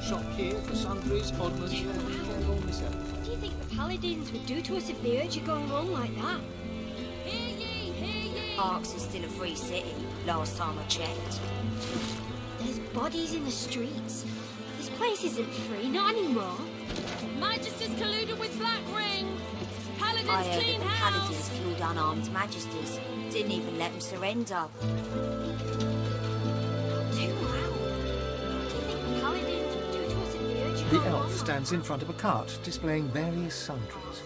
Shop here for sundries, oddments, Do you think the Paladins would do to us if they heard you going on like that? Hear ye, hear ye! Arks is still a free city, last time I checked. There's bodies in the streets. This place isn't free, not anymore. Magisters colluded with Black Ring. Paladins I heard clean that the house. Paladins killed unarmed magisters. Didn't even let them surrender. Too loud. Do you think the Paladins would do to us if they heard you The going on elf like stands in front of a cart displaying various sundries.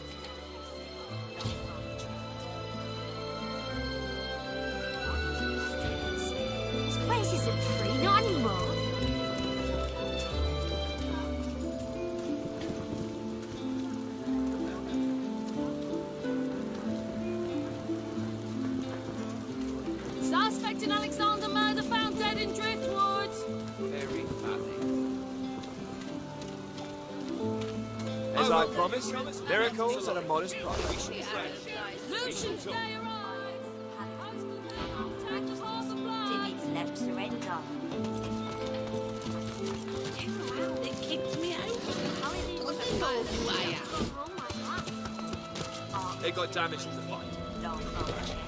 This place isn't free, not anymore. Suspect in Alexander murder found dead in Driftwood. Very funny. As I promised, miracles at a modest price. Lucian Day arrived. Take the Harbour Didn't Flag. even let them surrender. Too loud. They kicked me out. Paladins would do to us if they heard you going on like that. They got damaged in the fight. Last time I checked.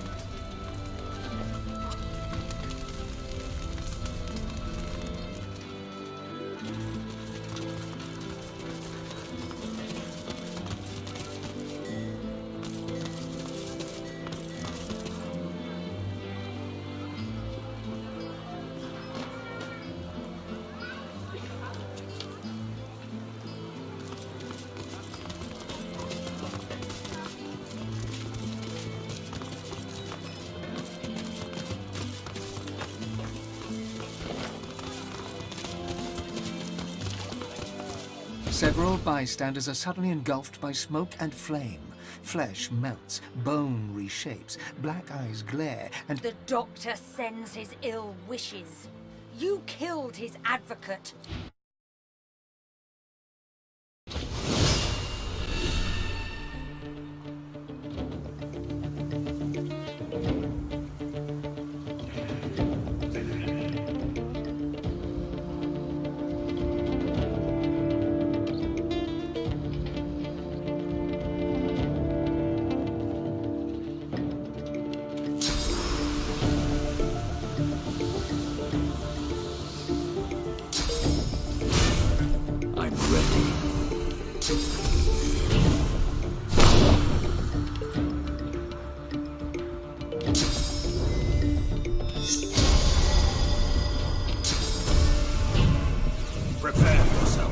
Several bystanders are suddenly engulfed by smoke and flame. Flesh melts, bone reshapes, black eyes glare, and The doctor sends his ill wishes. You killed his advocate. I'm ready. Prepare yourself.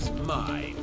is mine.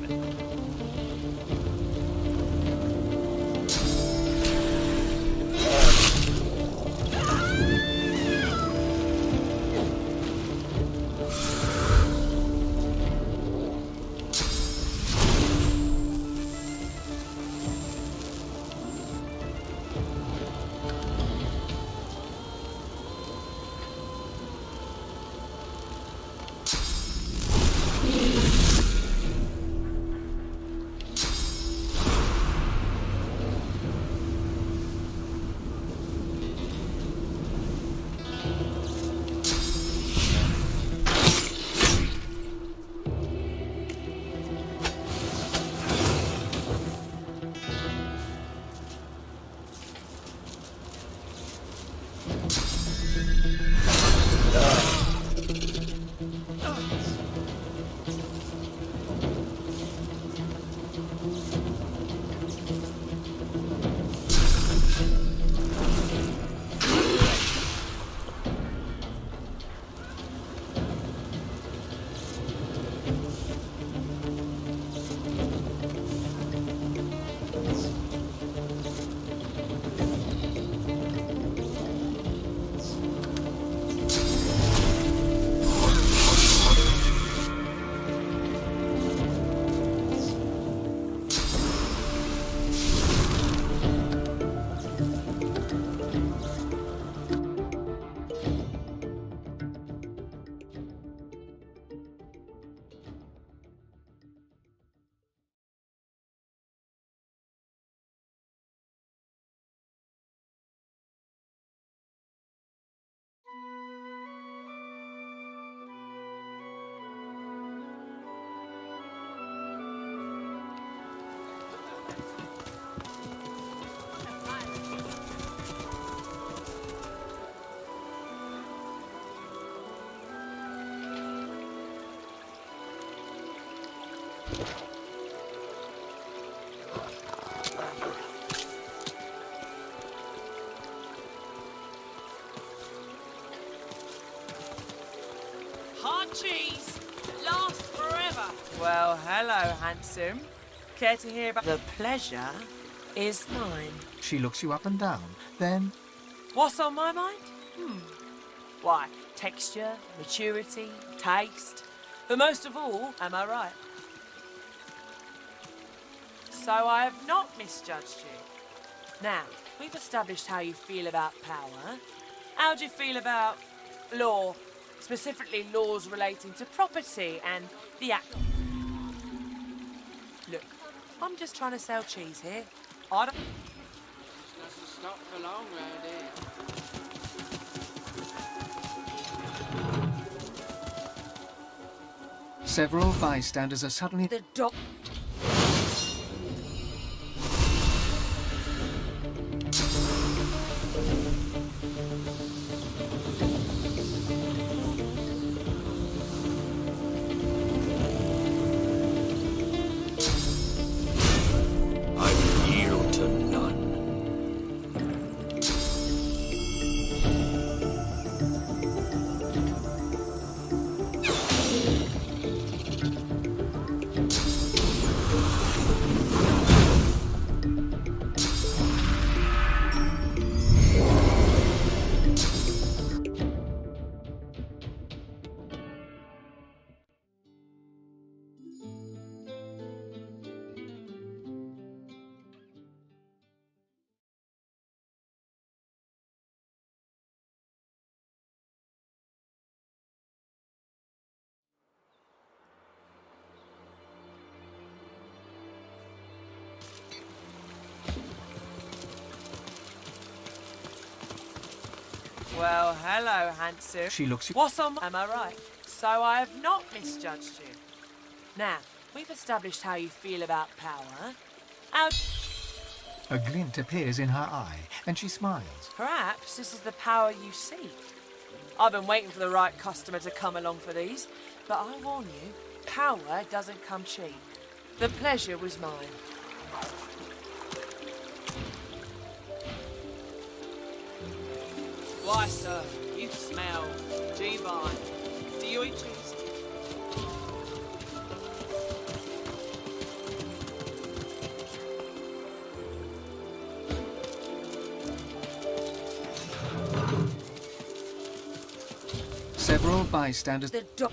Hard cheese lasts forever. Well, hello, handsome. Care to hear about the pleasure is mine? She looks you up and down, then What's on my mind? Why, texture, maturity, taste. But most of all, am I right? So I have not misjudged you. Now, we've established how you feel about power. How do you feel about law? Specifically laws relating to property and the act. Look, I'm just trying to sell cheese here. I don't... Doesn't stop for long round here. several bystanders are suddenly... The doc... I will yield to none. Well, hello, handsome. She looks you... What's on... Am I right? So I have not misjudged you. Now, we've established how you feel about power. How... A glint appears in her eye, and she smiles. Perhaps this is the power you seek. I've been waiting for the right customer to come along for these, but I warn you, power doesn't come cheap. The pleasure was mine. Why, sir, you smell divine. Do you eat cheese? Several bystanders... The dog.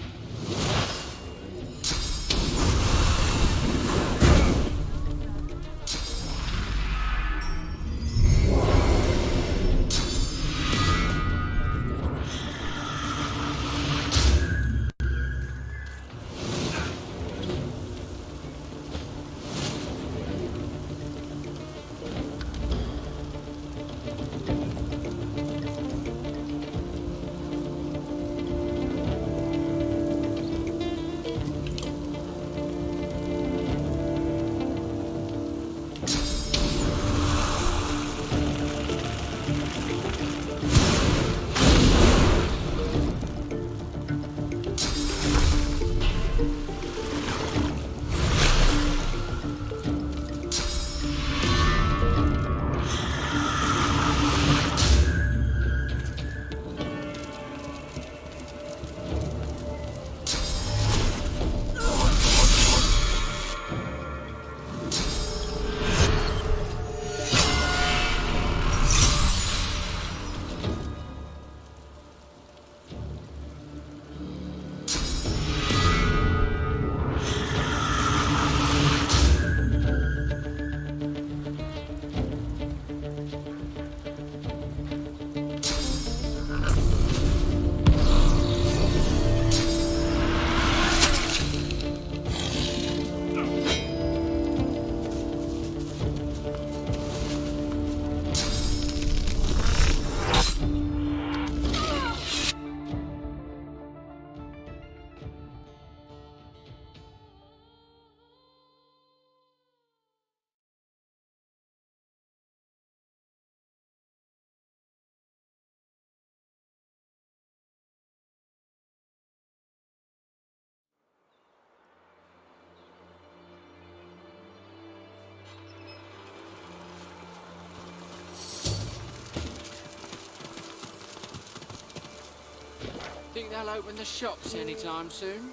Think they'll open the shops anytime soon?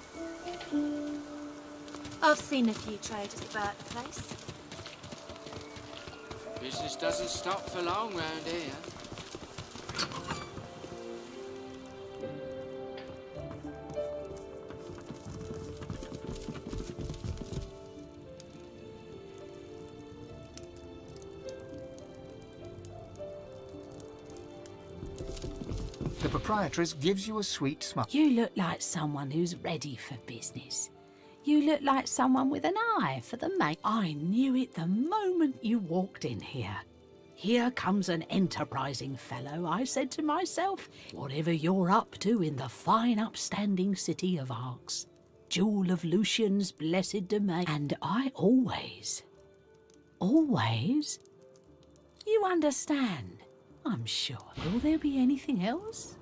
I've seen a few traders about the place. Business doesn't stop for long round here. The proprietress gives you a sweet smile. You look like someone who's ready for business. You look like someone with an eye for the make. I knew it the moment you walked in here. Here comes an enterprising fellow, I said to myself. Whatever you're up to in the fine upstanding city of Arks, jewel of Lucian's blessed domain. And I always, you understand, I'm sure. Will there be anything else?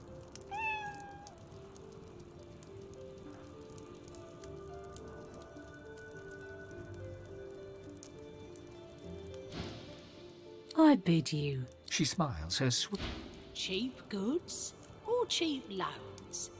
I bid you. She smiles her sweet... Cheap goods or cheap loans?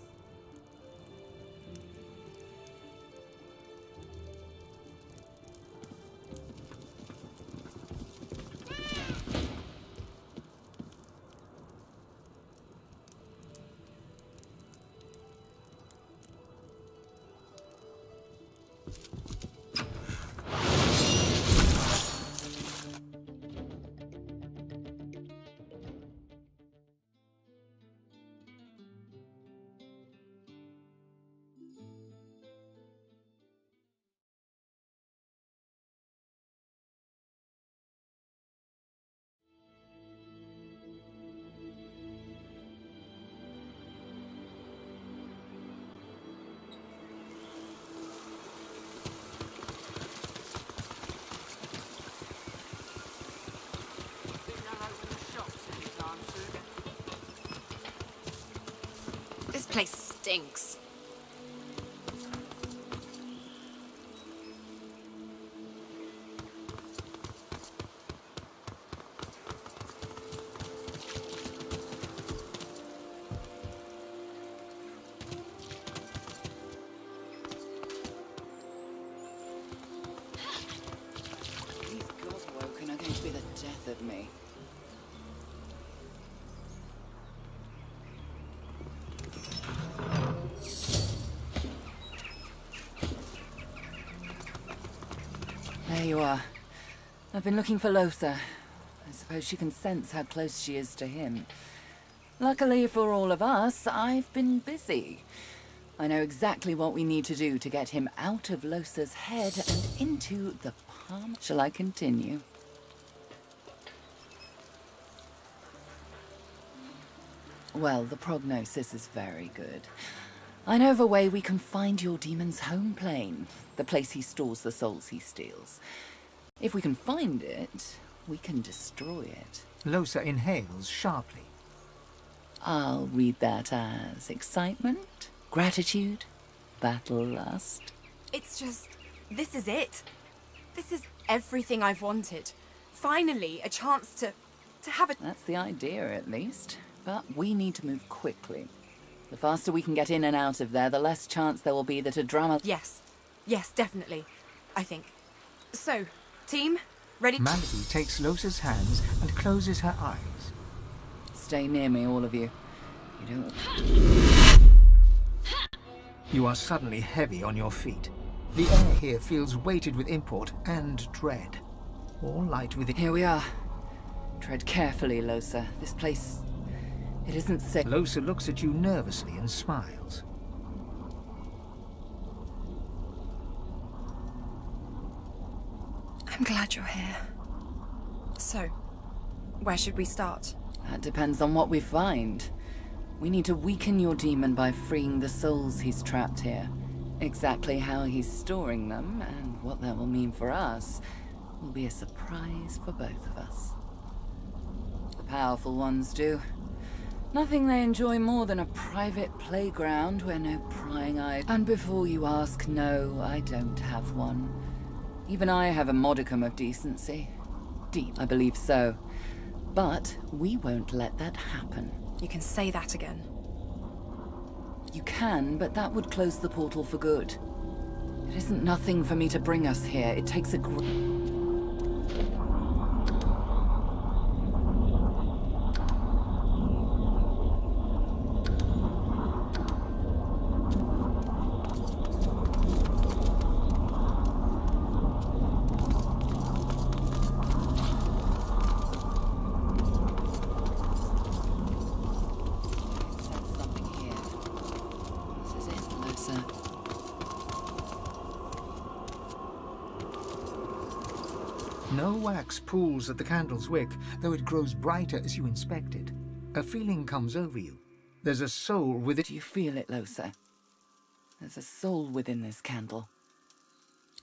Think they'll open the shops anytime soon? This place stinks. These Godwoken are going to be the death of me. There you are. I've been looking for Losa. I suppose she can sense how close she is to him. Luckily for all of us, I've been busy. I know exactly what we need to do to get him out of Losa's head and into the palm. Shall I continue? Well, the prognosis is very good. I know of a way we can find your demon's home plane, the place he stores the souls he steals. If we can find it, we can destroy it. Losa inhales sharply. I'll read that as excitement, gratitude, battle lust. It's just... this is it. This is everything I've wanted. Finally, a chance to have a... That's the idea, at least. But we need to move quickly. The faster we can get in and out of there, the less chance there will be that a drama... Yes. Yes, definitely. I think. So, team, ready? Malady takes Losa's hands and closes her eyes. Stay near me, all of you. You don't... You are suddenly heavy on your feet. The air here feels weighted with import and dread. All light within... Here we are. Tread carefully, Losa. This place... it isn't safe. Losa looks at you nervously and smiles. I'm glad you're here. So, where should we start? That depends on what we find. We need to weaken your demon by freeing the souls he's trapped here. Exactly how he's storing them, and what that will mean for us, will be a surprise for both of us. The powerful ones do. Nothing they enjoy more than a private playground where no prying eyes... And before you ask, no, I don't have one. Even I have a modicum of decency. Deep, I believe so. But we won't let that happen. You can say that again. You can, but that would close the portal for good. It isn't nothing for me to bring us here. It takes a No wax pools at the candle's wick, though it grows brighter as you inspect it. A feeling comes over you. There's a soul within... Do you feel it, Losa? There's a soul within this candle.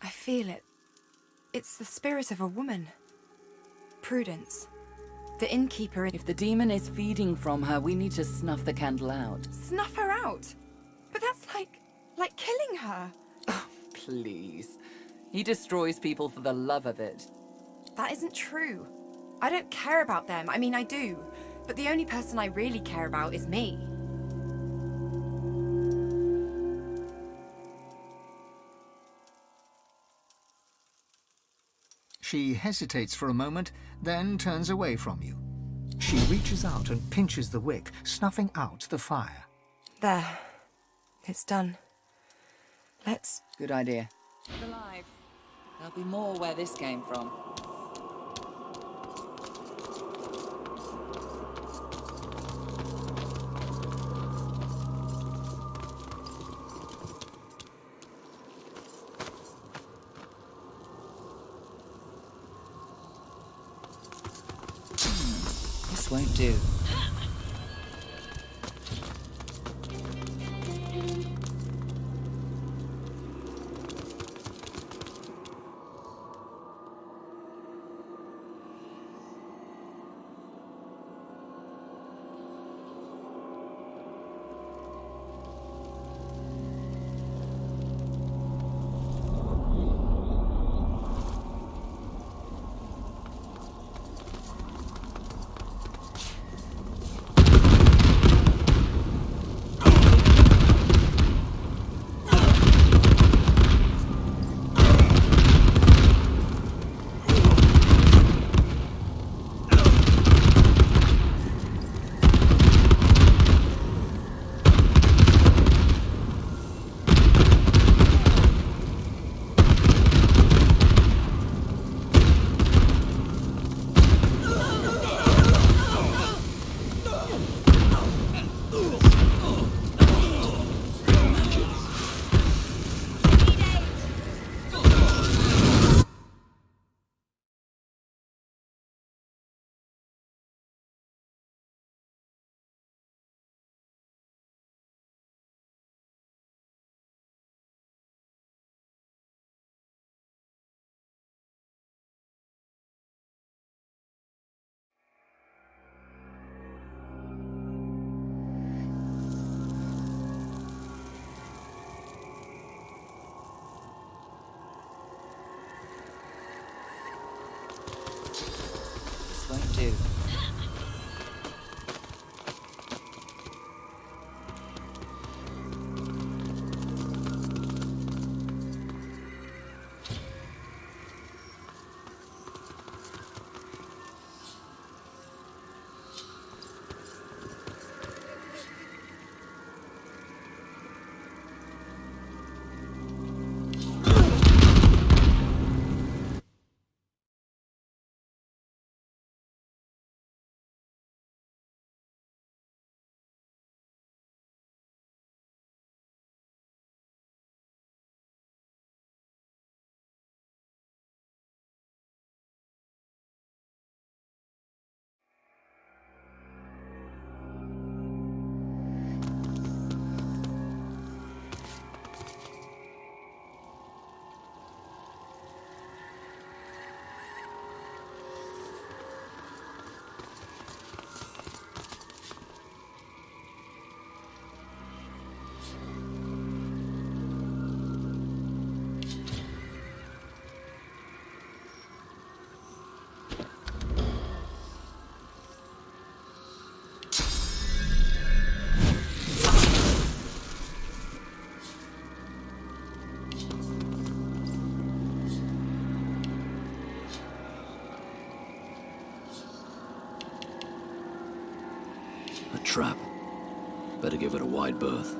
I feel it. It's the spirit of a woman. Prudence. The innkeeper... If the demon is feeding from her, we need to snuff the candle out. Snuff her out? But that's like killing her. Oh, please. He destroys people for the love of it. That isn't true. I don't care about them. I mean, I do. But the only person I really care about is me. She hesitates for a moment, then turns away from you. She reaches out and pinches the wick, snuffing out the fire. There. It's done. Let's... Good idea. Alive. There'll be more where this came from. This won't do. do. A trap. Better give it a wide berth.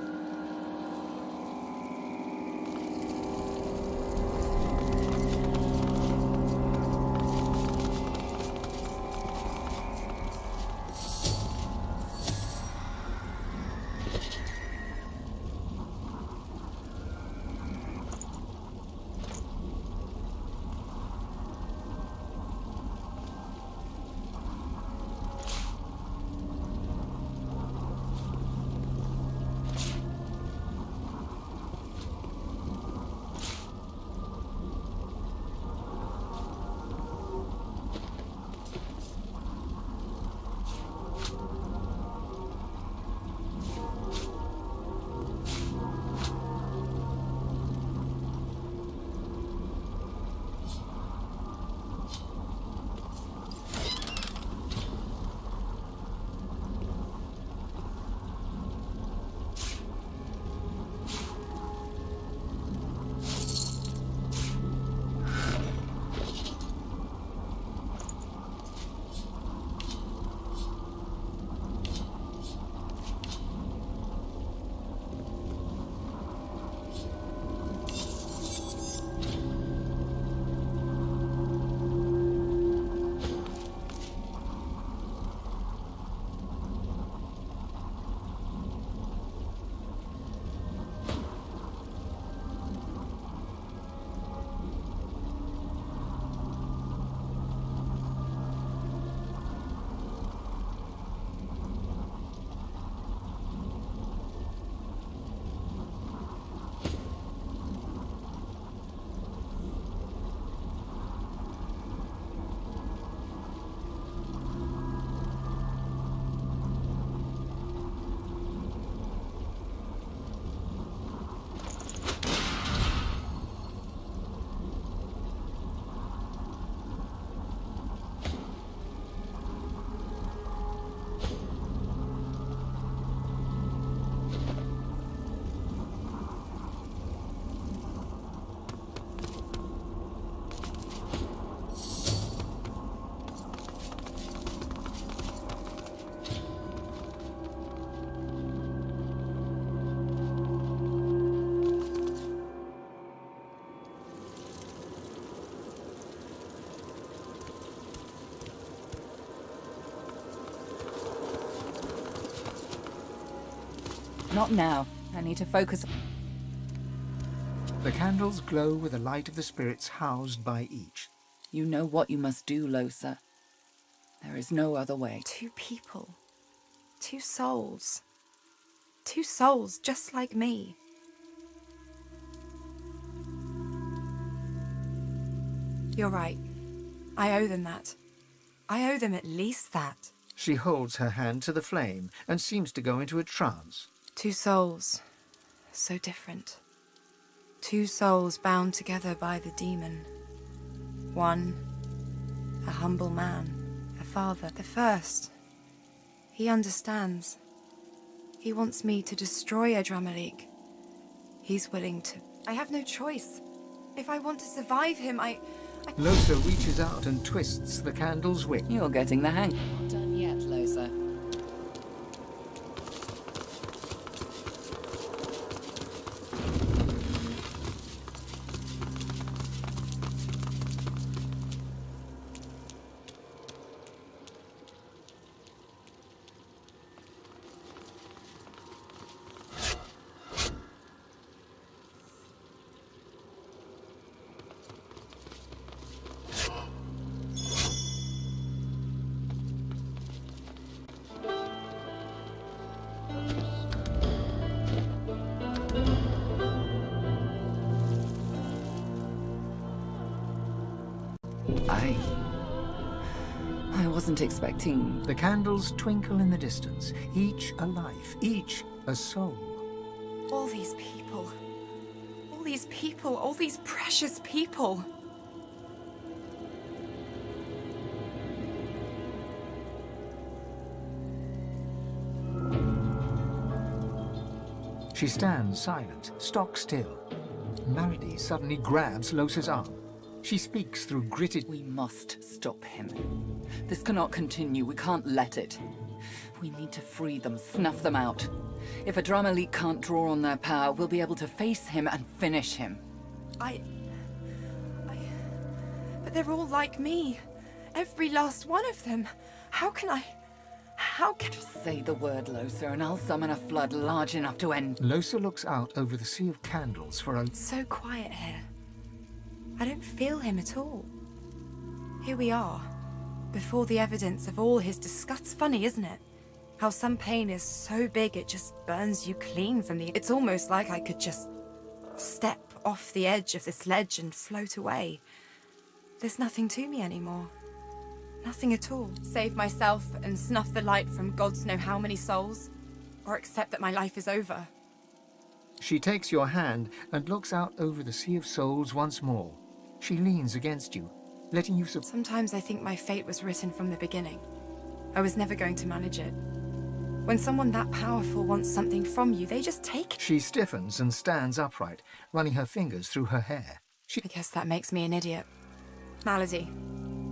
Not now. I need to focus. The candles glow with the light of the spirits housed by each. You know what you must do, Losa. There is no other way. Two people. Two souls. Two souls just like me. You're right. I owe them that. I owe them at least that. She holds her hand to the flame and seems to go into a trance. Two souls. So different. Two souls bound together by the demon. One, a humble man, a father, the first. He understands. He wants me to destroy Adramalik. He's willing to. I have no choice. If I want to survive him, I... Losa reaches out and twists the candle's wick. You're getting the hang. Not done yet, Losa. I wasn't expecting... The candles twinkle in the distance, each a life, each a soul. All these people. All these people. All these precious people. She stands silent, stock still. Marady suddenly grabs Losa's arm. She speaks through gritted... We must stop him. This cannot continue. We can't let it. We need to free them, snuff them out. If Adramalik can't draw on their power, we'll be able to face him and finish him. But they're all like me. Every last one of them. How can I... Just say the word, Losa, and I'll summon a flood large enough to end... Losa looks out over the sea of candles for a... It's so quiet here. I don't feel him at all. Here we are, before the evidence of all his disgust. Funny, isn't it? How some pain is so big it just burns you clean from the... It's almost like I could just step off the edge of this ledge and float away. There's nothing to me anymore. Nothing at all. Save myself and snuff the light from gods know how many souls, or accept that my life is over. She takes your hand and looks out over the sea of souls once more. She leans against you, letting you... Sometimes I think my fate was written from the beginning. I was never going to manage it. When someone that powerful wants something from you, they just take it. She stiffens and stands upright, running her fingers through her hair. I guess that makes me an idiot. Malady,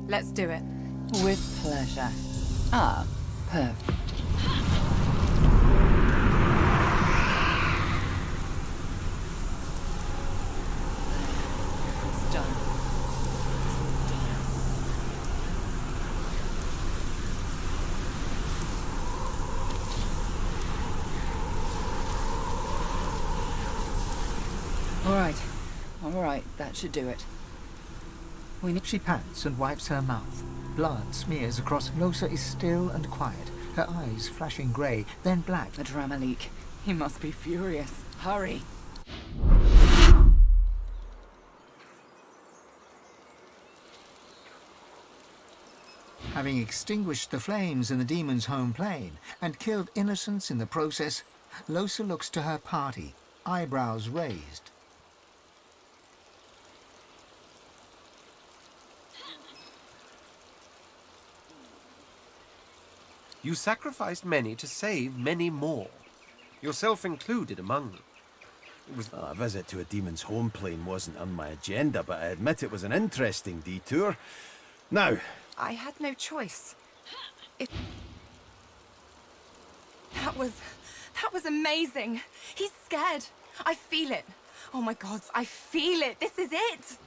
let's do it. With pleasure. Ah, perfect. It's done. All right, that should do it. She pants and wipes her mouth. Blood smears across. Losa is still and quiet, her eyes flashing grey, then black. Adramalik, he must be furious. Hurry. Having extinguished the flames in the demon's home plane and killed innocents in the process, Losa looks to her party, eyebrows raised. You sacrificed many to save many more, yourself included among them. It was... A visit to a demon's home plane wasn't on my agenda, but I admit it was an interesting detour. Now... I had no choice. That was amazing. He's scared. I feel it. Oh my God, I feel it. This is it.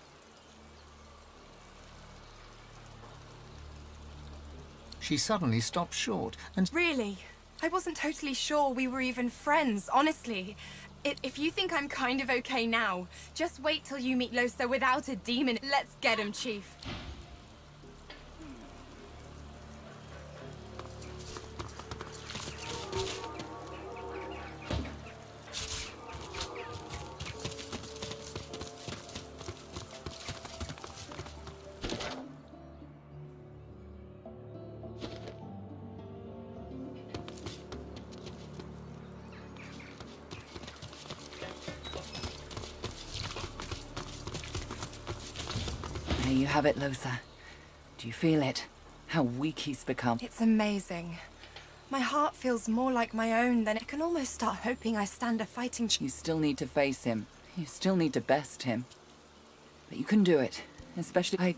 She suddenly stops short and... Really? I wasn't totally sure we were even friends, honestly. If you think I'm kind of okay now, just wait till you meet Losa without a demon. Let's get him, Chief. There you have it, Losa. Do you feel it? how weak he's become. It's amazing. My heart feels more like my own than I can almost start hoping I stand a fighting You still need to face him. You still need to best him. But you can do it. Especially,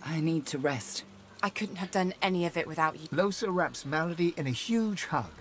I need to rest. I couldn't have done any of it without you. Losa wraps Malady in a huge hug.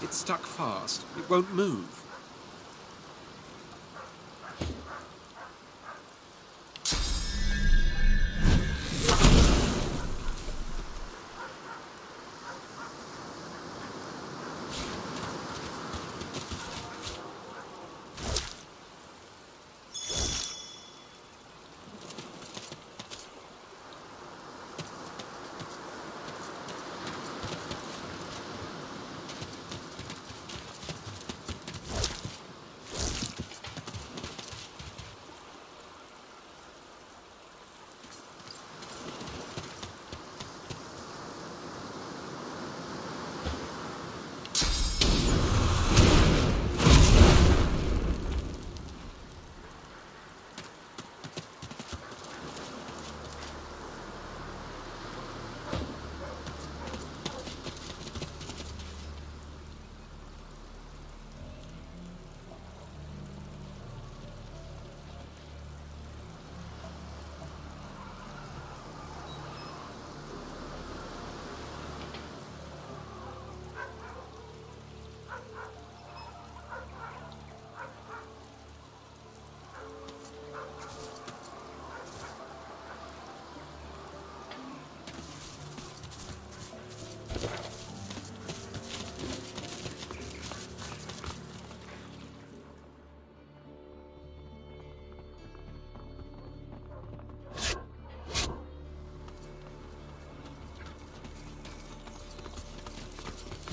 It's stuck fast. It won't move.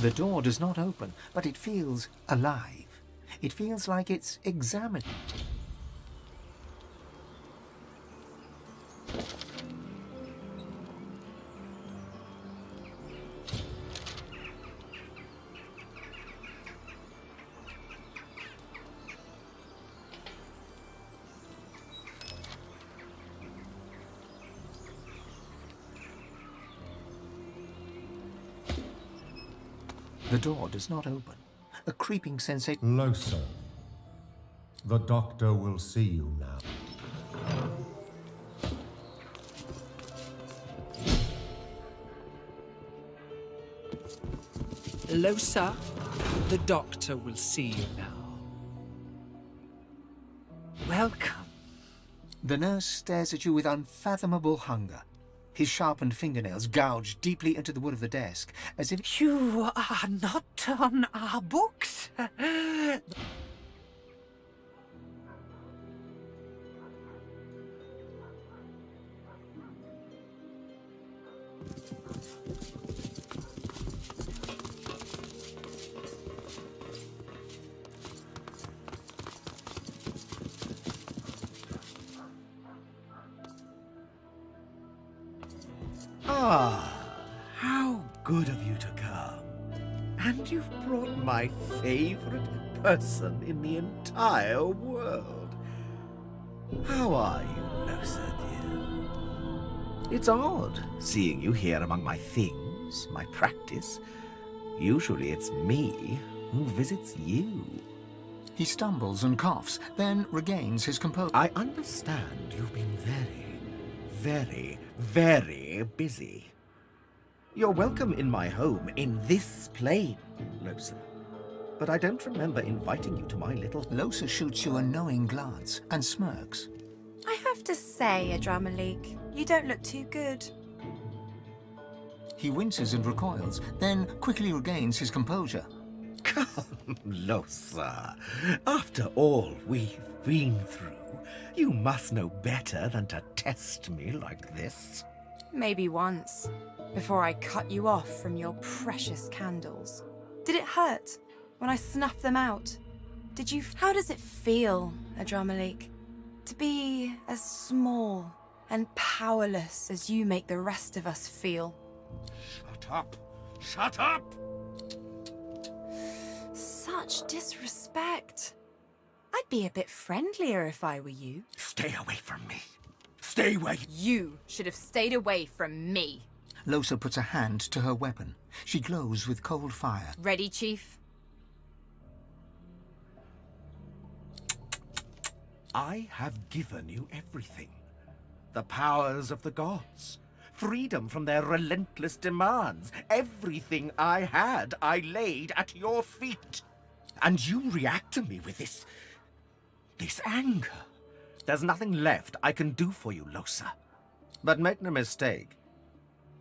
The door does not open, but it feels alive. It feels like it's examining. The door does not open. A creeping sensation. Losa, the doctor will see you now. Losa, the doctor will see you now. Welcome. The nurse stares at you with unfathomable hunger. His sharpened fingernails gouge deeply into the wood of the desk, as if... You are not on our books. How good of you to come. And you've brought my favorite person in the entire world. How are you, Losa, dear? It's odd seeing you here among my things, my practice. Usually it's me who visits you. He stumbles and coughs, then regains his composure. I understand you've been very, very busy. You're welcome in my home, in this plane, Losa. But I don't remember inviting you to my little... Losa shoots you a knowing glance and smirks. I have to say, Adramalik, you don't look too good. He winces and recoils, then quickly regains his composure. Come, Losa. After all we've been through, you must know better than to test me like this. Maybe once, before I cut you off from your precious candles. Did it hurt when I snuffed them out? Did you... How does it feel, Adramalik, to be as small and powerless as you make the rest of us feel? Shut up! Shut up! Such disrespect. I'd be a bit friendlier if I were you. Stay away from me. Stay away. You should have stayed away from me. Losa puts a hand to her weapon. She glows with cold fire. Ready, Chief? I have given you everything. The powers of the gods. Freedom from their relentless demands. Everything I had, I laid at your feet. And you react to me with this anger. There's nothing left I can do for you, Losa. But make no mistake,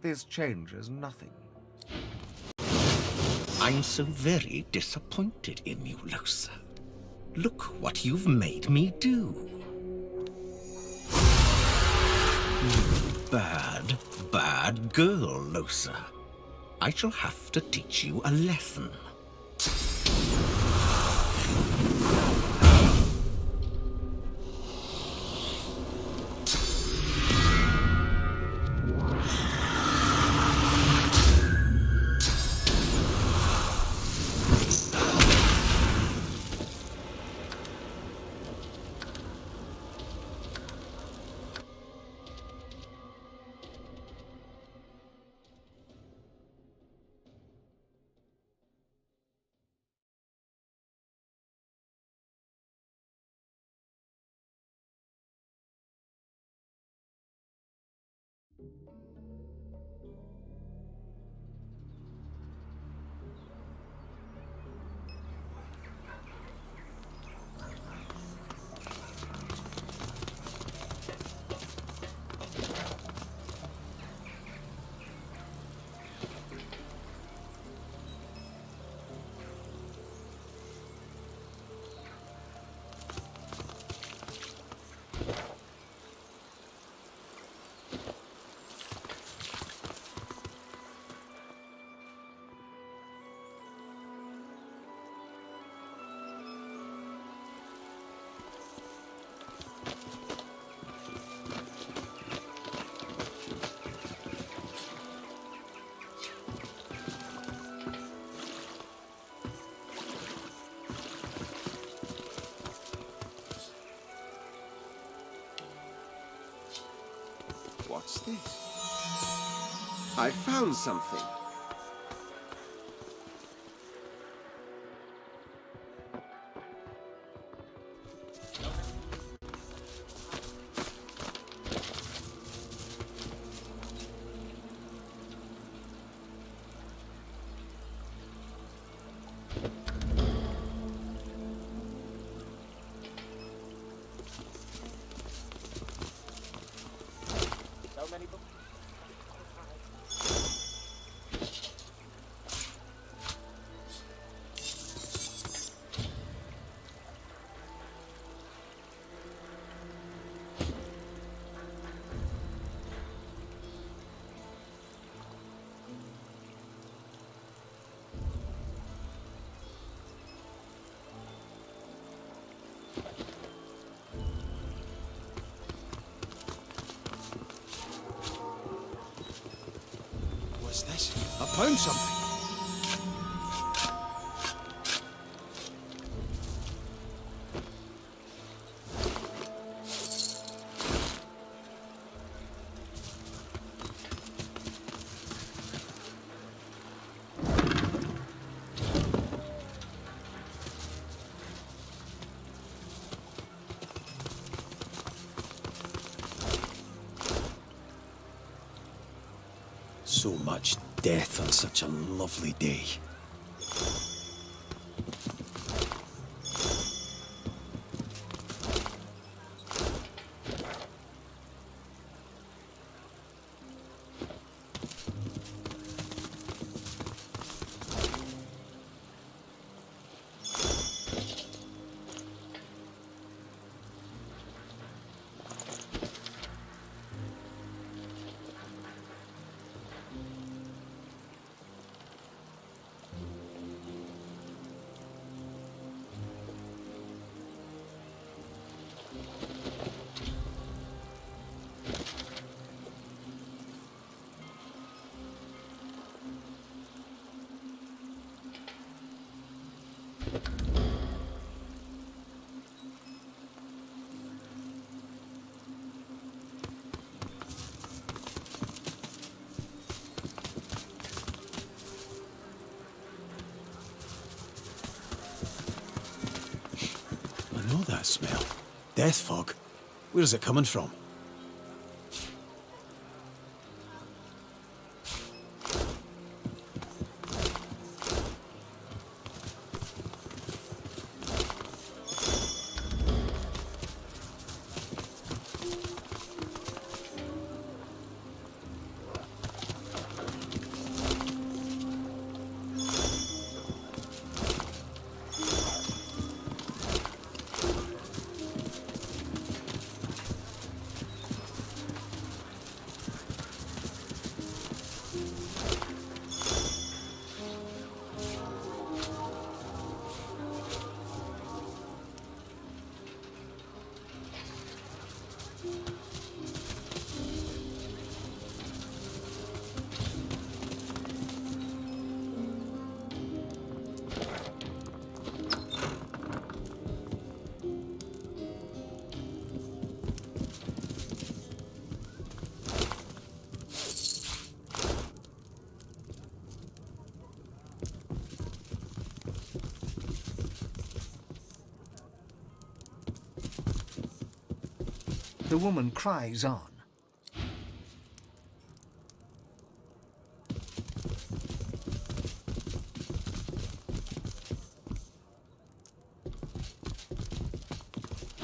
this changes nothing. I'm so very disappointed in you, Losa. Look what you've made me do. You bad, bad girl, Losa. I shall have to teach you a lesson. What's this? I found something. What's this? I found something. So much death on such a lovely day. I know that smell. Death fog. Where's it coming from? The woman cries on.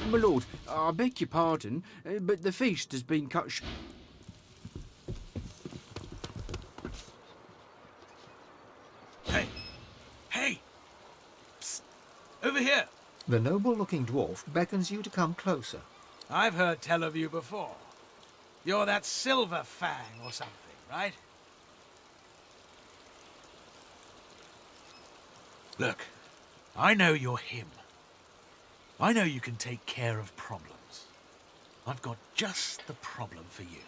My lord, I beg your pardon, but the feast has been cut Hey! Hey! Psst! Over here! The noble-looking dwarf beckons you to come closer. I've heard tell of you before. You're that Silver Fang or something, right? Look, I know you're him. I know you can take care of problems. I've got just the problem for you.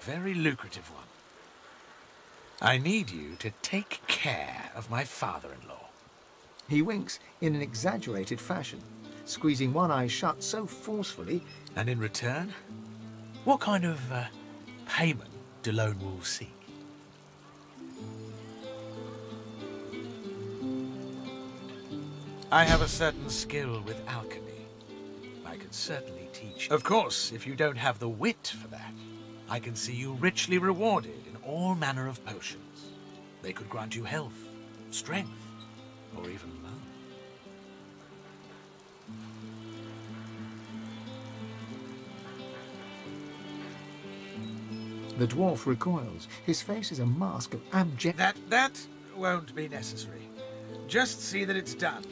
Very lucrative one. I need you to take care of my father-in-law. He winks in an exaggerated fashion, squeezing one eye shut so forcefully. And in return, what kind of payment do lone wolves seek? I have a certain skill with alchemy. I can certainly teach. Of course, if you don't have the wit for that, I can see you richly rewarded in all manner of potions. They could grant you health, strength, or even love. The dwarf recoils. His face is a mask of abject... That won't be necessary. Just see that it's done.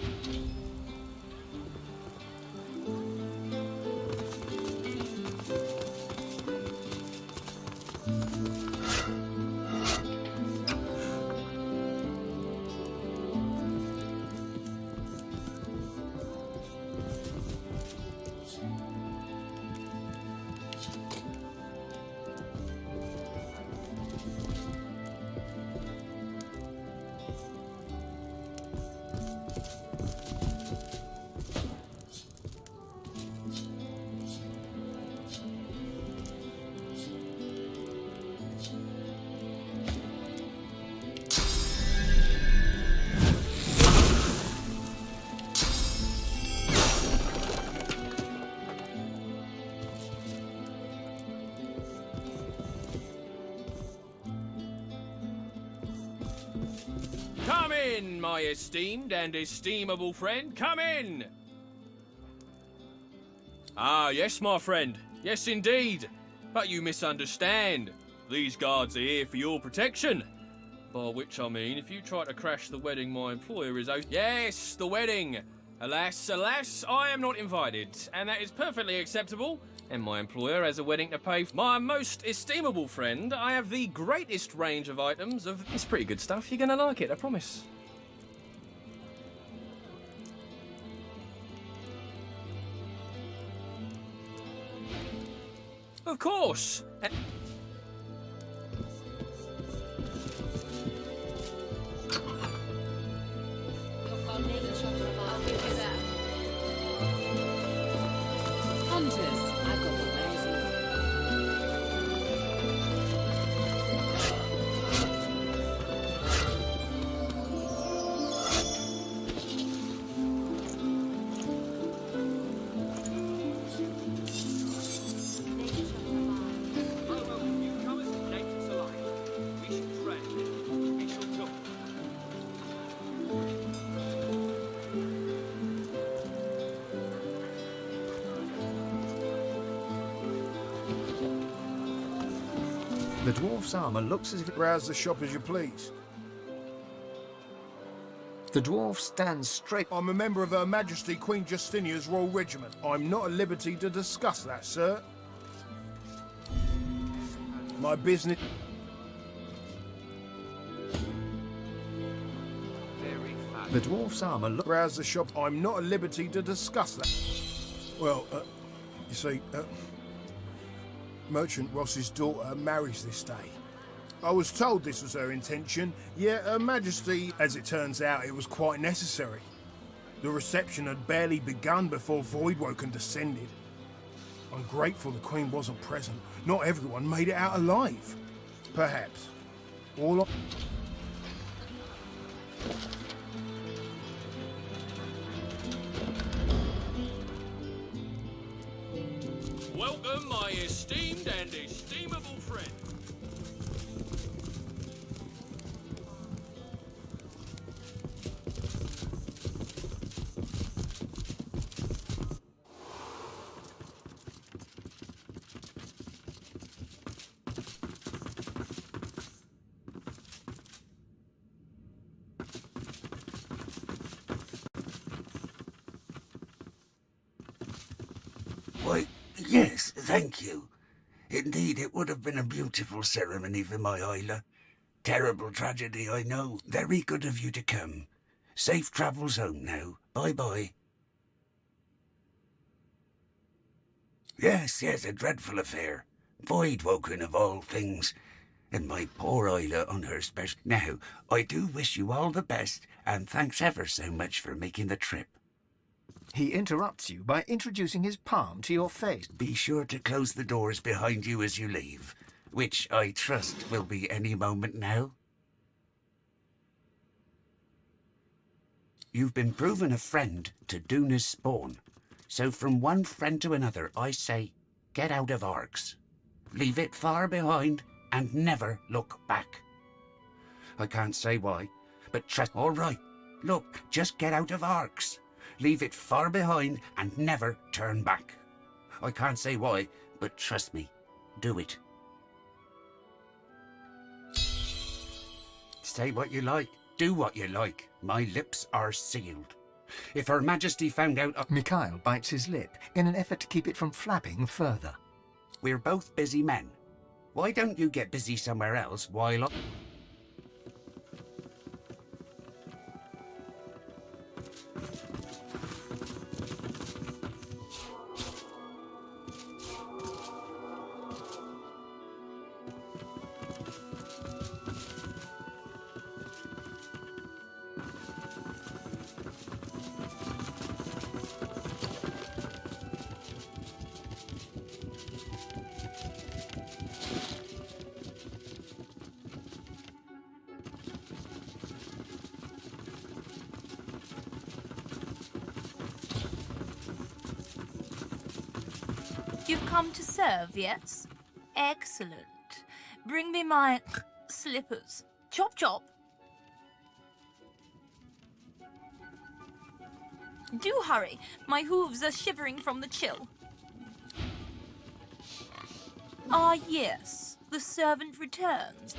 in, my esteemed and esteemable friend. Come in! Ah, yes, my friend. Yes, indeed. But you misunderstand. These guards are here for your protection. By which I mean, if you try to crash the wedding my employer is out... Yes, the wedding! Alas, alas, I am not invited, and that is perfectly acceptable. And my employer has a wedding to pay for. My most esteemable friend, I have the greatest range of items of... It's pretty good stuff. You're gonna like it, I promise. Of course! Hunters, I've got the wares. The dwarf's armour looks as if it... Rouse the shop as you please. The dwarf stands straight... I'm a member of Her Majesty Queen Justinia's Royal Regiment. I'm not at liberty to discuss that, sir. My business... The dwarf's armour looks... Rouse the shop. I'm not at liberty to discuss that. Well, you see, Merchant Ross's daughter marries this day. I was told this was her intention, yet Her Majesty, as it turns out, it was quite necessary. The reception had barely begun before Voidwoken descended. I'm grateful the Queen wasn't present. Not everyone made it out alive. Perhaps. All I... Welcome, my esteemed and esteemable friend. Why, yes, thank you. Indeed, it would have been a beautiful ceremony for my Isla. Terrible tragedy, I know. Very good of you to come. Safe travels home now. Bye-bye. Yes, a dreadful affair. Voidwoken of all things. And my poor Isla on her special... Now, I do wish you all the best, and thanks ever so much for making the trip. He interrupts you by introducing his palm to your face. Be sure to close the doors behind you as you leave, which I trust will be any moment now. You've been proven a friend to Duna's spawn, so from one friend to another, I say, get out of Arks. Leave it far behind and never look back. I can't say why, but trust... All right, look, just get out of Arks. Leave it far behind and never turn back. I can't say why, but trust me, do it. Say what you like, do what you like. My lips are sealed. If Her Majesty found out... Mikhail bites his lip in an effort to keep it from flapping further. We're both busy men. Why don't you get busy somewhere else while I... You've come to serve, yes? Excellent. Bring me my slippers. Chop chop. Do hurry. My hooves are shivering from the chill. Ah, yes. The servant returns.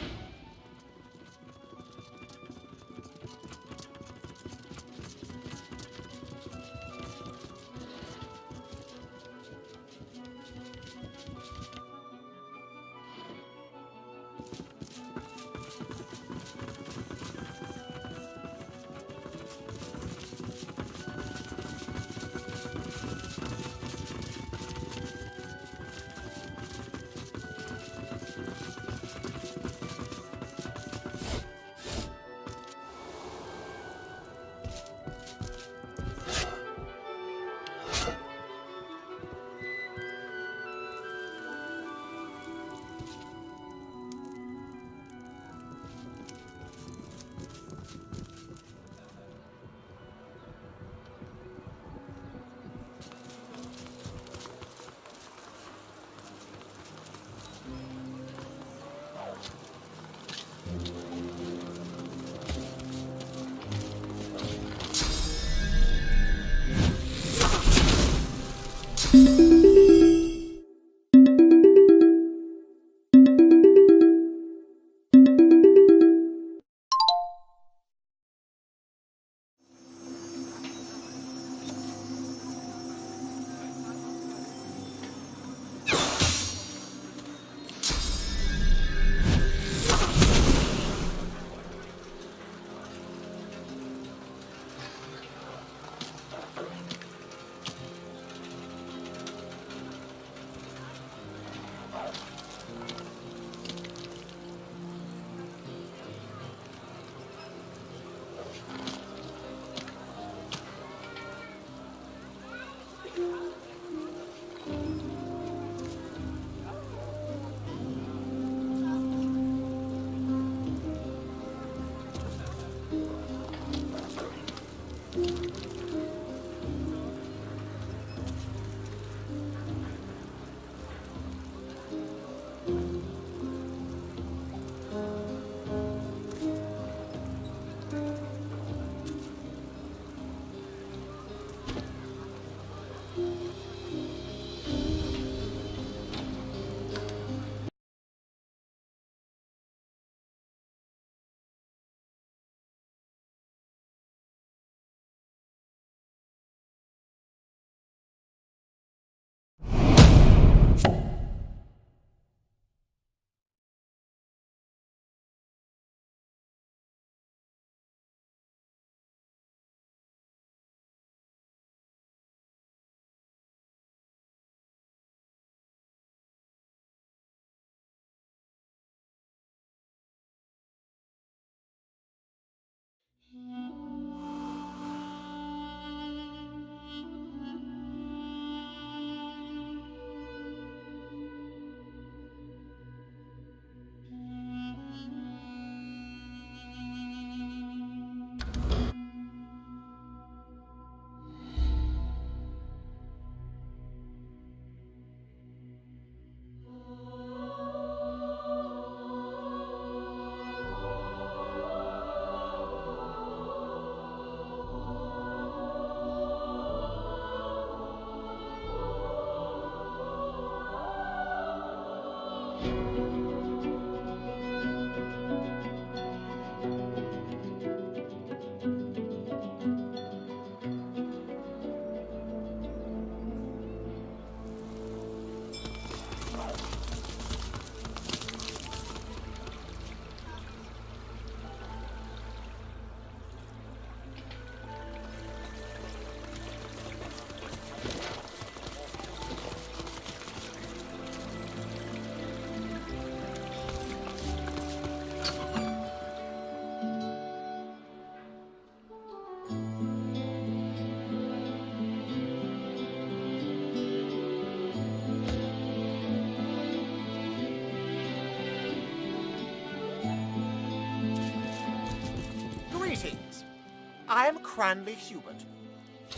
I am Cranley Hubert.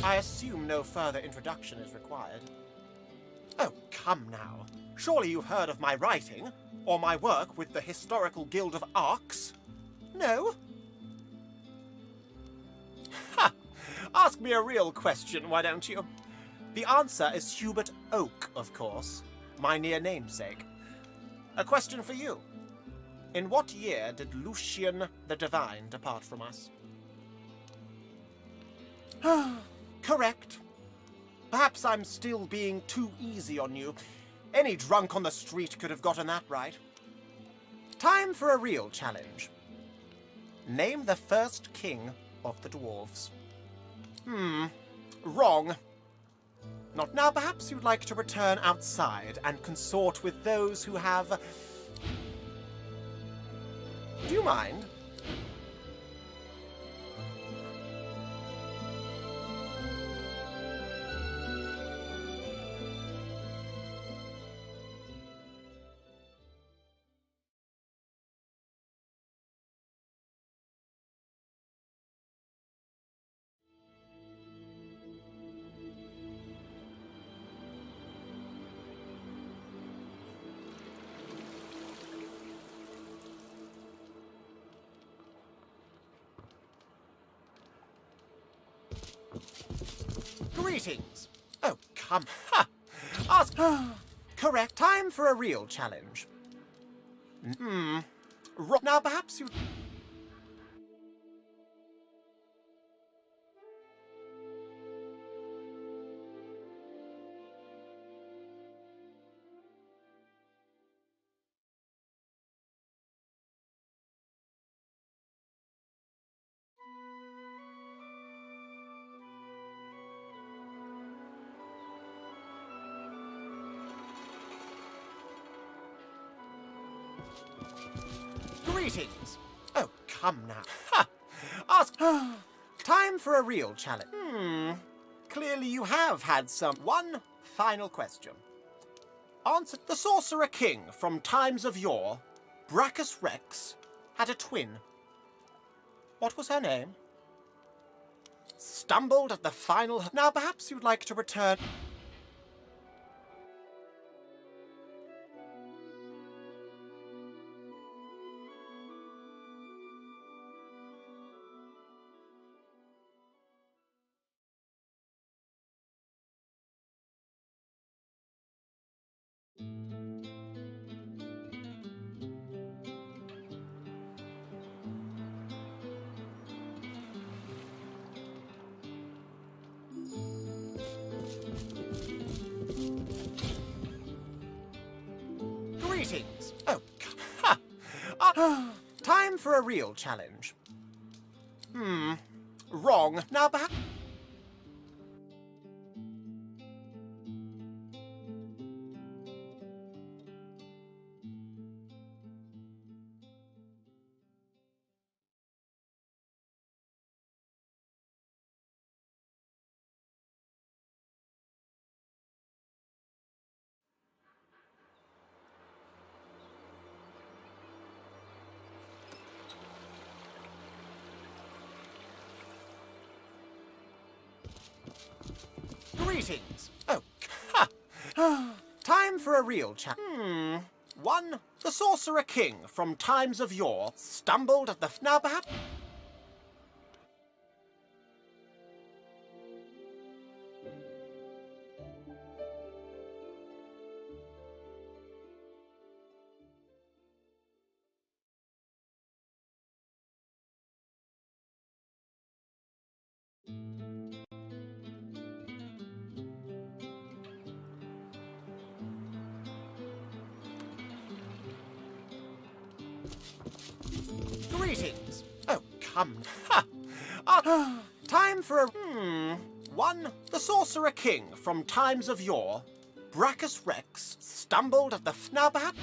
I assume no further introduction is required. Oh, come now. Surely you've heard of my writing, or my work with the Historical Guild of Arks? No? Ha! Ask Ask me a real question, why don't you? The answer is Hubert Oak, of course, my near namesake. A question for you. In what year did Lucian the Divine depart from us? Correct. Perhaps I'm still being too easy on you. Any drunk on the street could have gotten that right. Time for a real challenge. Name the first king of the dwarves. Wrong. Not now. Perhaps you'd like to return outside and consort with those who have... Do you mind? Greetings. Oh, come. Ha! Ask. Correct. Time for a real challenge. Now, perhaps you... Greetings. Oh, come now. Ha! Ask. Time for a real challenge. Clearly you have had some. One final question. Answer. The Sorcerer King from times of yore, Brachus Rex, had a twin. What was her name? Stumbled at the final... Now perhaps you'd like to return... Greetings. Oh, ha! Time for a real challenge. Wrong. Now perhaps... Greetings. Oh, ha! Time for a real challenge. One, the Sorcerer King from times of yore stumbled at the... Now perhaps... Greetings. Oh, come. Ha! Time for a... One, the Sorcerer King from times of yore, Brachus Rex, stumbled at the... Now perhaps...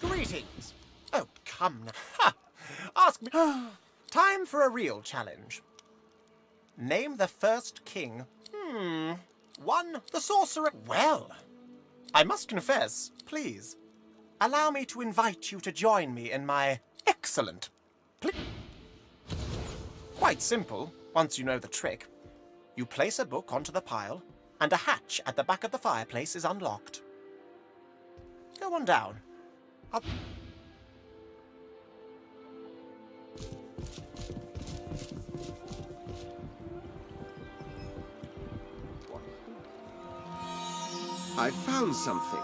Greetings. Oh, come now. Ha! Ask me... Time for a real challenge. Name the first king. one, the sorcerer. Well, I must confess, please, allow me to invite you to join me in my excellent Quite simple, once you know the trick. You place a book onto the pile, and a hatch at the back of the fireplace is unlocked. Go on down. I found something.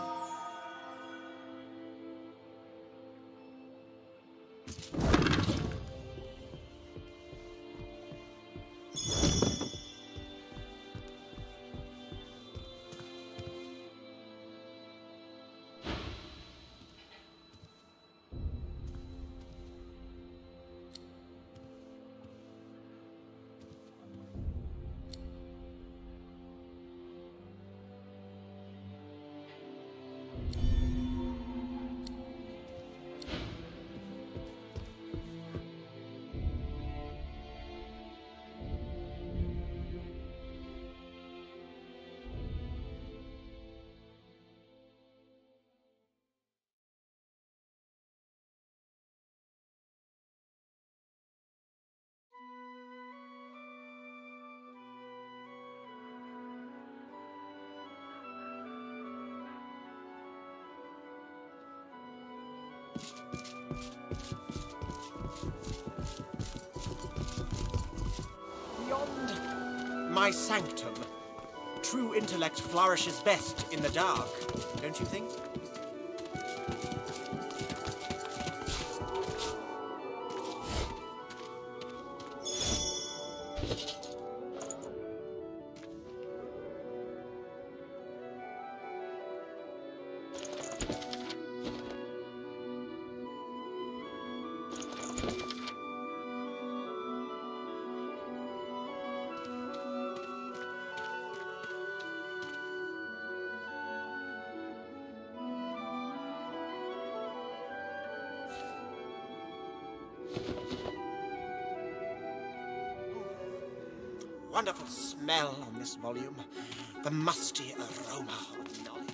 Beyond my sanctum, true intellect flourishes best in the dark, don't you think? Wonderful smell on this volume. The musty aroma of knowledge.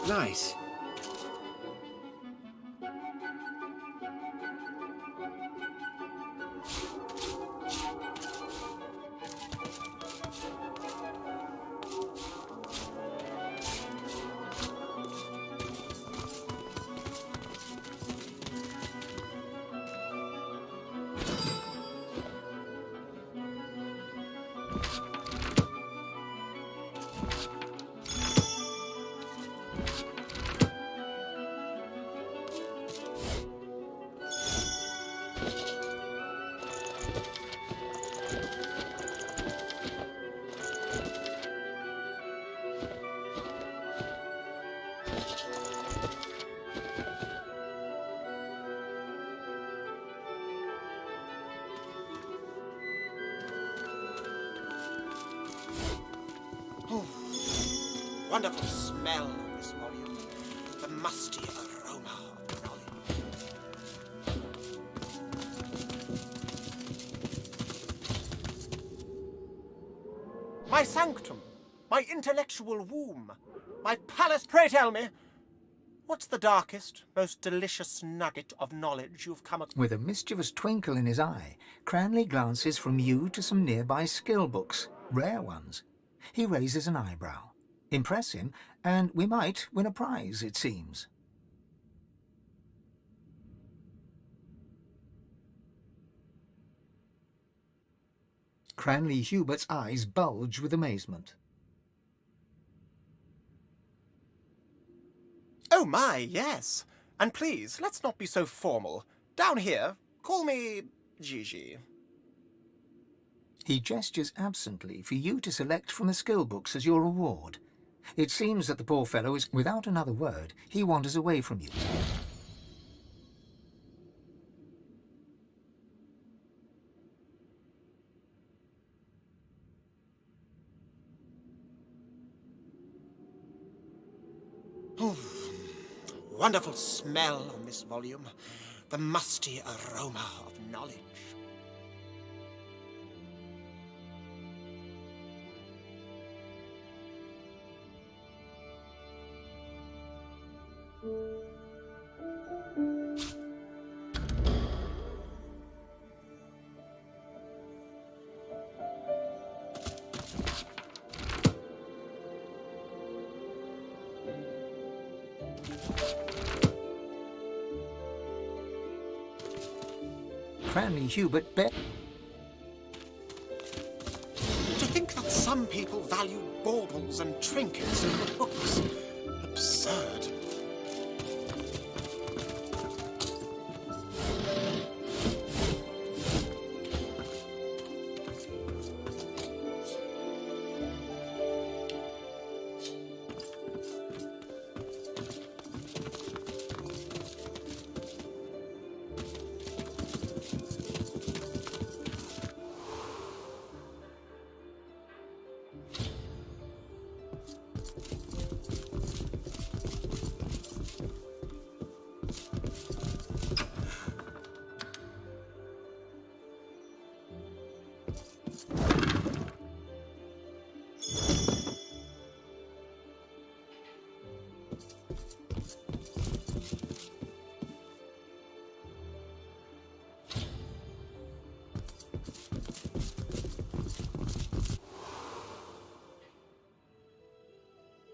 Nice. Wonderful smell on this volume. The musty aroma of knowledge. My sanctum, my intellectual womb, my palace. Pray tell me, what's the darkest, most delicious nugget of knowledge you've come across? With a mischievous twinkle in his eye, Cranley glances from you to some nearby skill books, rare ones. He raises an eyebrow. Impress him, and we might win a prize, it seems. Cranley Hubert's eyes bulge with amazement. Oh my, yes. And please, let's not be so formal. Down here, call me Gigi. He gestures absently for you to select from the skill books as your reward. It seems that the poor fellow is, without another word, he wanders away from you. wonderful smell on this volume. The musty aroma of knowledge. Cranley Hubert bet. To think that some people value baubles and trinkets over books. Absurd.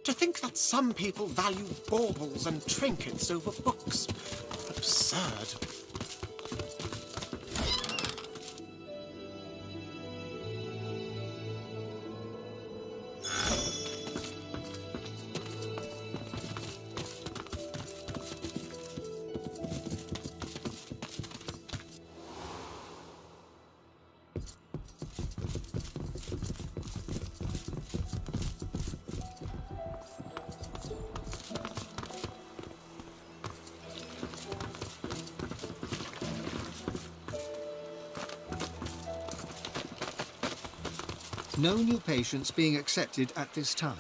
To think that some people value baubles and trinkets over books. Absurd. No new patients being accepted at this time.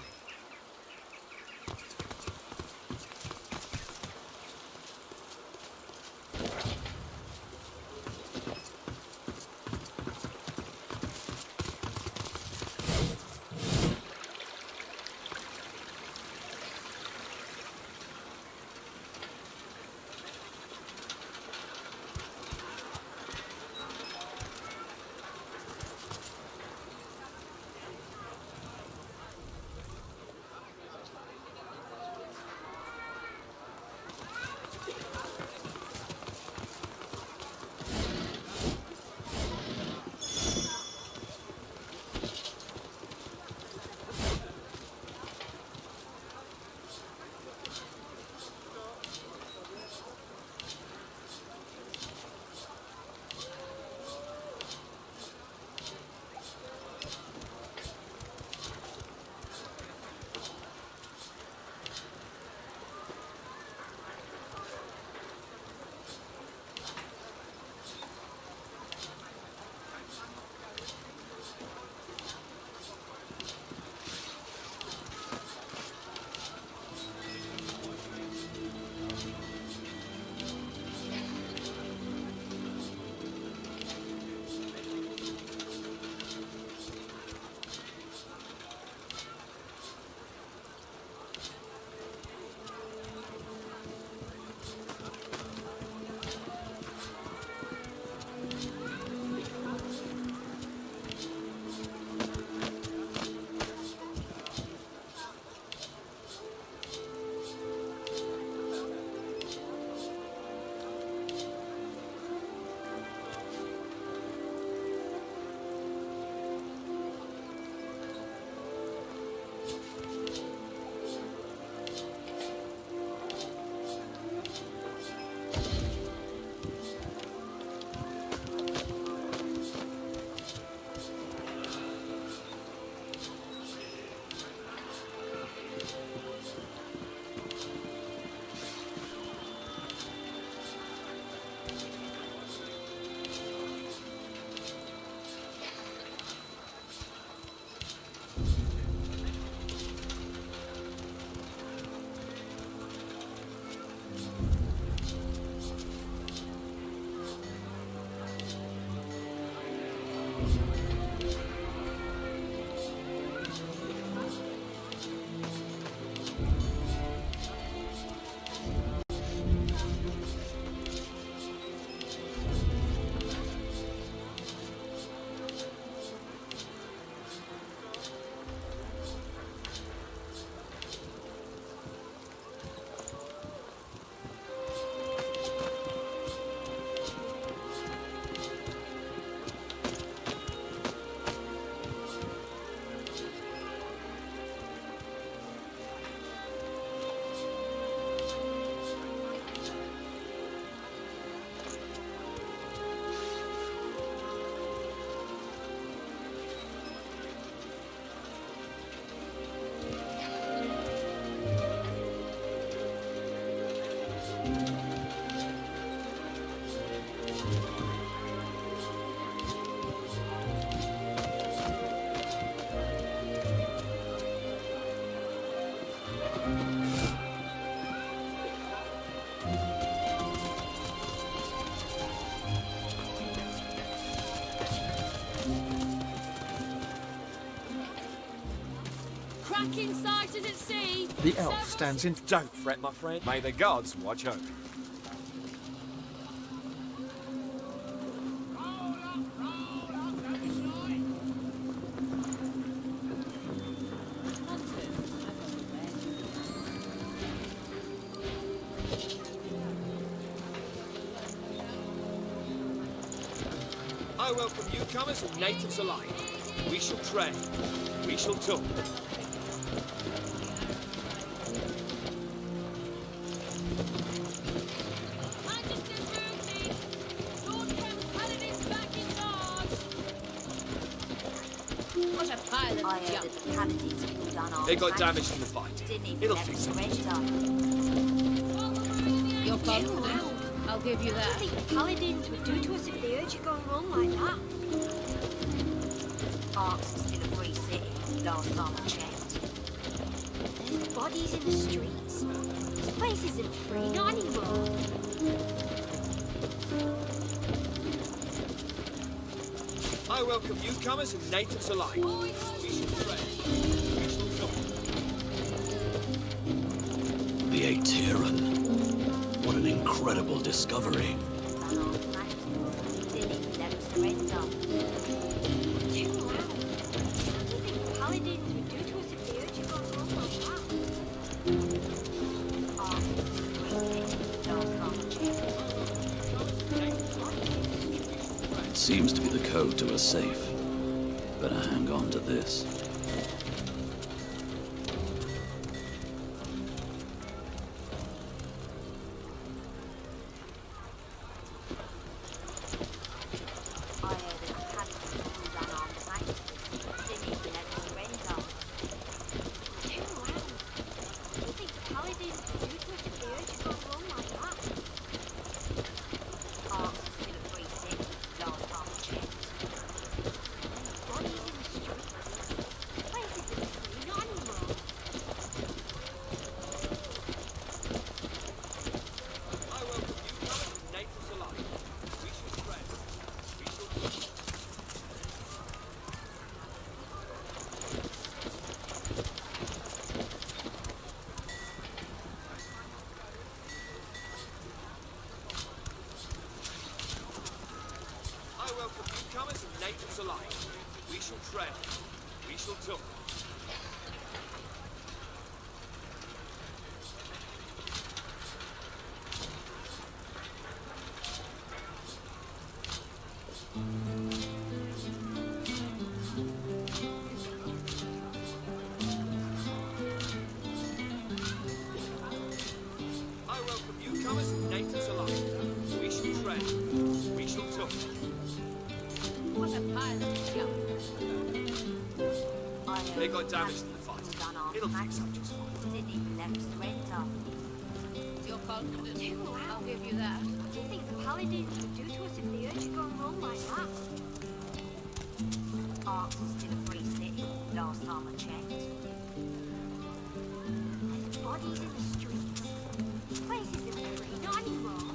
fighters at sea. The elf stands in... Don't fret, my friend. May the gods watch over. I welcome newcomers and natives alike. We shall trade. We shall talk. What a pile of junk. They got damaged in the fight. It'll fix it. You're confident. I'll give you that. What do you think the paladins would do to us if they heard you going wrong like that? Arks is still a free city, last time I checked. There's bodies in the streets. This place isn't free, not anymore. I welcome newcomers and natives alike. We shall trade. We shall talk. The Aetheran. What an incredible discovery. Paladins would do to us if they heard you going wrong like that. It seems to be the code to a safe. Better hang on to this. Newcomers and natives alike. We shall trade. We shall talk. I welcome newcomers and natives alike. We shall trade. We shall talk. What a pile of junk. They got damaged in the fight. It'll fix up just fine. You're confident. I'll give you that. What do you think the paladins would do to us if they heard you going wrong like that? Arks is still a free city, last time I checked. There's bodies in the streets. This place isn't free, not anymore.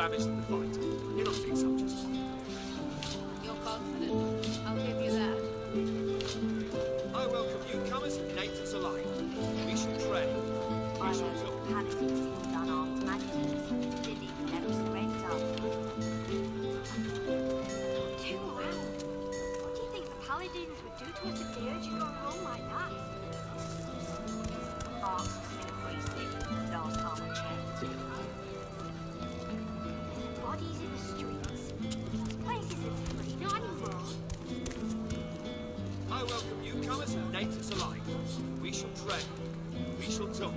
damage to the fight. It'll fix up just fine. You're confident. I'll give you that. I welcome newcomers and natives alike. We shall trade. We shall talk. Unarmed magicians didn't even let us surrender. Too loud. What do you think the paladins would do to us if they heard you going wrong like that? Arks was still a free city last time I checked. Bodies in the streets. This place isn't free, not anymore. I welcome newcomers and natives alike. We shall trade. We shall talk.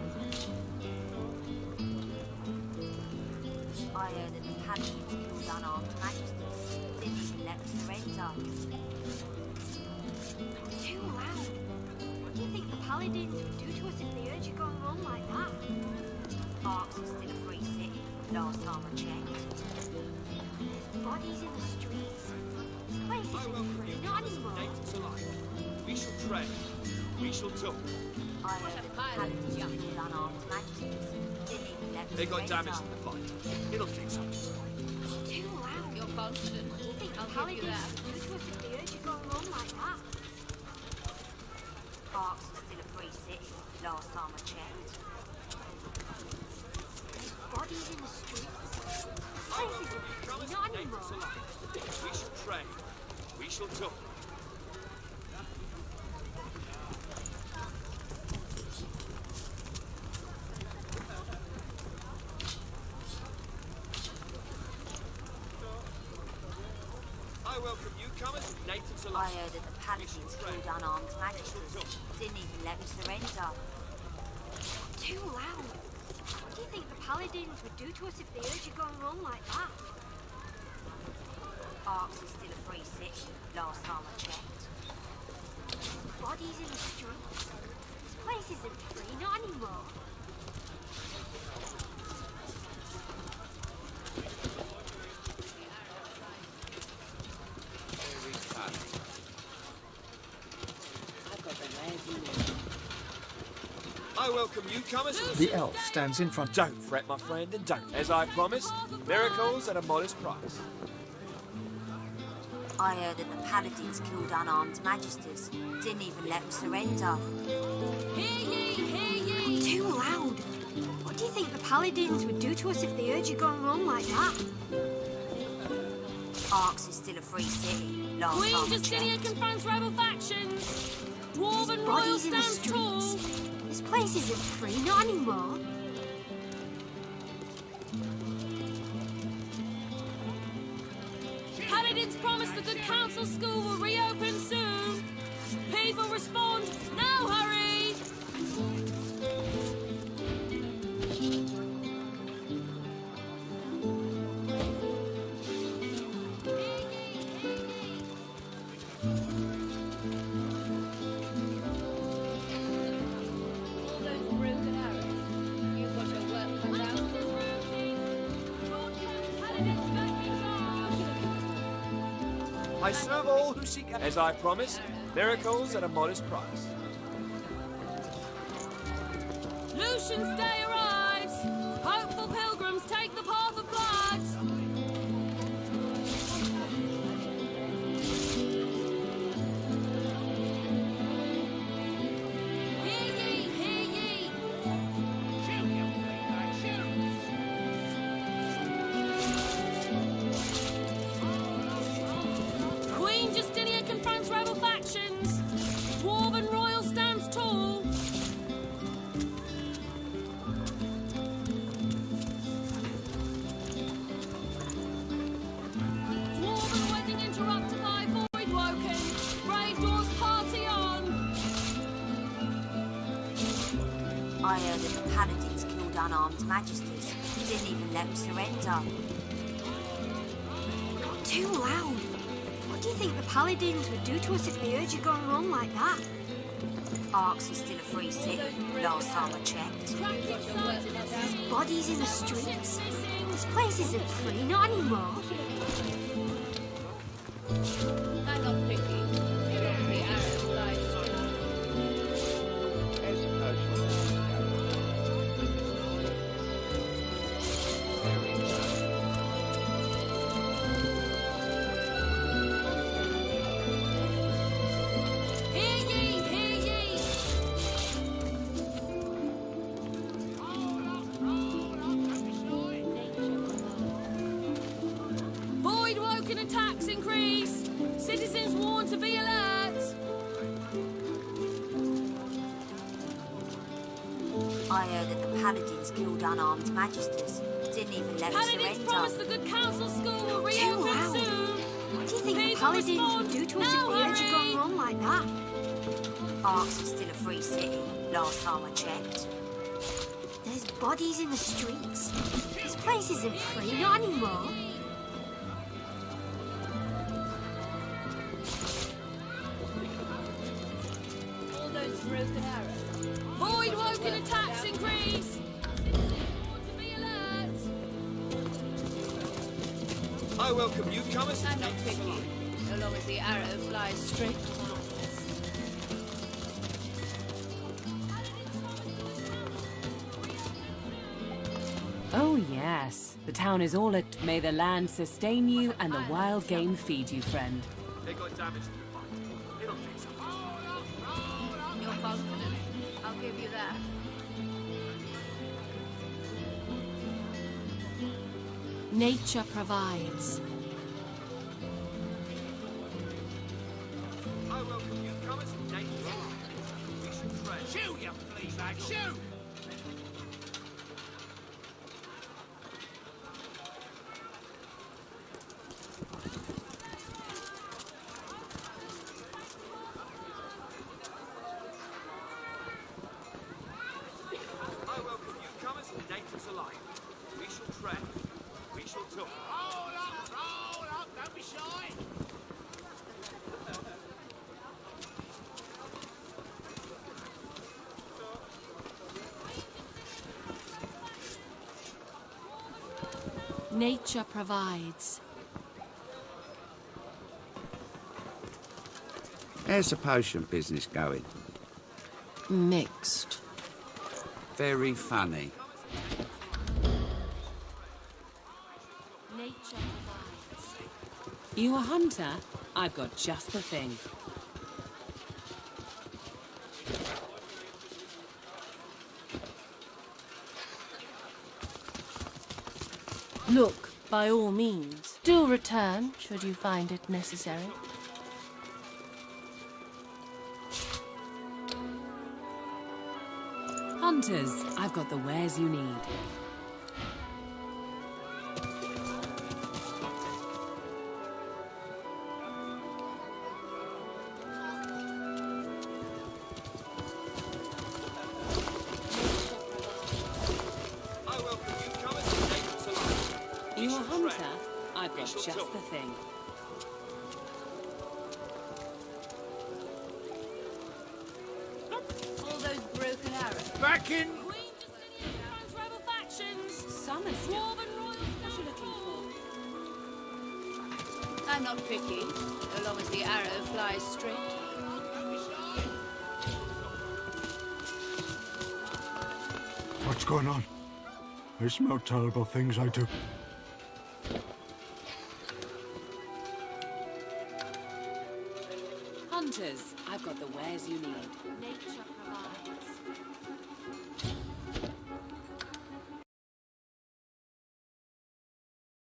I heard that the paladins killed unarmed magicians didn't even let us surrender. Too loud. What do you think the paladins would do to us if they heard you going wrong like that? Arks was still a free city last time I checked. There's bodies in the streets. This place I isn't welcome free, not newcomers and anymore. natives alike. We shall trade. We shall talk. I heard that the paladins killed unarmed magicians didn't even let us They got surrender. damage to the fight. It'll fix up just fine. Too loud. You're confident. What do you think the I'll give paladins you that. would do to us if they heard you going wrong like that? Arks was still a free city last time I checked. There's bodies in the streets. This I place welcome isn't newcomers free, not and natives anymore. alike. We shall trade. We shall talk. I welcome newcomers and natives I alike. heard that the paladins killed unarmed magicians didn't even let me surrender. Too loud. What do you think the paladins would do to us if they heard you going wrong like that? Arks was still a free city last time I checked. Bodies in the streets. This place isn't free, not anymore. I welcome newcomers. The elf stands in front. Don't fret, my friend, and don't. As I promised, miracles at a modest price. I heard that the paladins killed unarmed magisters didn't even let them surrender. Hear ye, hear ye. Too loud. What do you think the paladins would do to us if they heard you going wrong like that? Arks is still a free city last Queen time I Justinia checked. confronts rebel factions. Dwarven There's royal bodies in the stands tall. streets. This place isn't free, not anymore. Paladins promise the Good Counsel School will reopen soon. People respond, now hurry! All those broken arrows. You've got your work cut out. I serve all who seek, as I promised, miracles at a modest price. Lucian's day arrives. Hopeful pilgrims take the path of blood. Hear ye, hear ye. Queen Justinia confronts rebel factions. Dwarven royal stands tall. Dwarven wedding interrupted by void woken. Brave doors party on. I heard that the paladins killed unarmed magisters didn't even let them surrender. Not too loud. What do you think the paladins would do to us if they heard you going wrong like that? Arks is still a free city last time I checked. There's bodies in the streets. This place isn't free, not anymore. Hang on, Picky. The arrow lies. I heard that the Paladins killed unarmed magisters. Didn't even let us Paladins surrender. promised the good council school will Too reopen loud. soon. What do you think the People Paladins respond, would do to us "No if the Urge had hurry!" gone wrong like that? Arks is still a free city, last time I checked. There's bodies in the streets. This place isn't free, not anymore. All those broken arrows. Void woken attacks increase. To be alert. I welcome newcomers. I'm not picky, so long as the arrow flies straight to the Oh, yes. The town is all at may the land sustain you and the wild game feed you, friend. They got damage to the fight. It'll fix up. You're confident. I'll give you that. Nature provides. I welcome newcomers. We should tread. Shoot, you flea bag, shoot! I welcome newcomers and natives alike. We shall tread. We shall talk. Roll up, don't be shy. Nature provides. How's the potion business going? Mixed. Very funny. Nature provides. You a hunter? I've got just the thing. Look, by all means, do return should you find it necessary. Hunters, I've got the wares you need. I welcome newcomers and natives alike. You a hunter? I've got just the thing. All those broken arrows. Back in! Queen Justinian finds rebel factions. Summer Dwarven royal special. I'm not picky, so long as the arrow flies straight. What's going on? I smell terrible things, I do. Hunters, I've got the wares you need. Nature provides.